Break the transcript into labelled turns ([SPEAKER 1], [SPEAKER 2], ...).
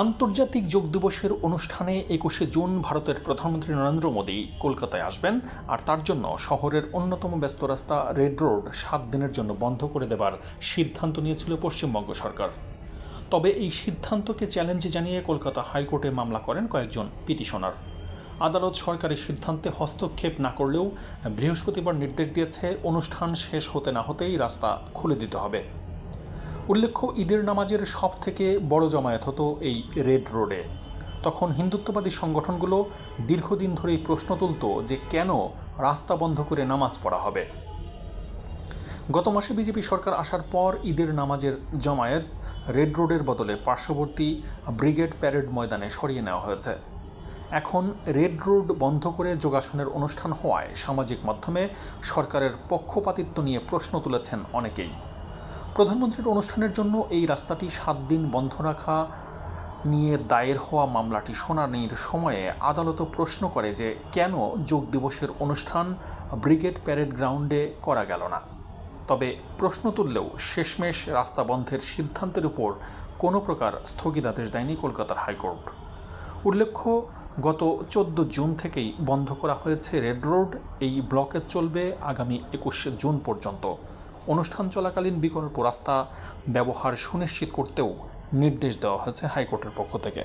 [SPEAKER 1] আন্তর্জাতিক যোগ দিবসের অনুষ্ঠানে ২১শে জুন ভারতের প্রধানমন্ত্রী নরেন্দ্র মোদী কলকাতায় আসবেন। আর তার জন্য শহরের অন্যতম ব্যস্ত রাস্তা রেড রোড ৭ দিনের জন্য বন্ধ করে দেবার সিদ্ধান্ত নিয়েছিল পশ্চিমবঙ্গ সরকার। তবে এই সিদ্ধান্তকে চ্যালেঞ্জ জানিয়ে কলকাতা হাইকোর্টে মামলা করেন কয়েকজন পিটিশনার। আদালত সরকারের সিদ্ধান্তে হস্তক্ষেপ না করলেও বৃহস্পতিবার নির্দেশ দিয়েছে অনুষ্ঠান শেষ হতে না হতেই রাস্তা খুলে দিতে হবে। উল্লেখ্য, ঈদের নামাজের সব থেকে বড় জমায়েত হতো এই রেড রোডে। তখন হিন্দুত্ববাদী সংগঠনগুলো দীর্ঘদিন ধরেই প্রশ্ন তুলত যে কেন রাস্তা বন্ধ করে নামাজ পড়া হবে। গত মাসে বিজেপি সরকার আসার পর ঈদের নামাজের জমায়েত রেড রোডের বদলে পার্শ্ববর্তী ব্রিগেড প্যারেড ময়দানে সরিয়ে নেওয়া হয়েছে। এখন রেড রোড বন্ধ করে যোগাসনের অনুষ্ঠান হওয়ায় সামাজিক মাধ্যমে সরকারের পক্ষপাতিত্ব নিয়ে প্রশ্ন তুলেছেন অনেকেই। প্রধানমন্ত্রীর অনুষ্ঠানের জন্য এই রাস্তাটি ৭ দিন বন্ধ রাখা নিয়ে দায়ের হওয়া মামলাটি শুনানির সময়ে আদালতও প্রশ্ন করে যে কেন যোগ দিবসের অনুষ্ঠান ব্রিগেড প্যারেড গ্রাউন্ডে করা গেল না। তবে প্রশ্ন তুললেও শেষমেশ রাস্তা বন্ধের সিদ্ধান্তের উপর কোনো প্রকার স্থগিতাদেশ দেয়নি কলকাতার হাইকোর্ট। উল্লেখ্য, গত ১৪ জুন থেকেই বন্ধ করা হয়েছে রেড রোড। এই ব্লকে চলবে আগামী ২১শে জুন পর্যন্ত। অনুষ্ঠান চলাকালীন বিকল্প রাস্তা ব্যবহার সুনিশ্চিত করতেও নির্দেশ দেওয়া হয়েছে হাইকোর্টের পক্ষ থেকে।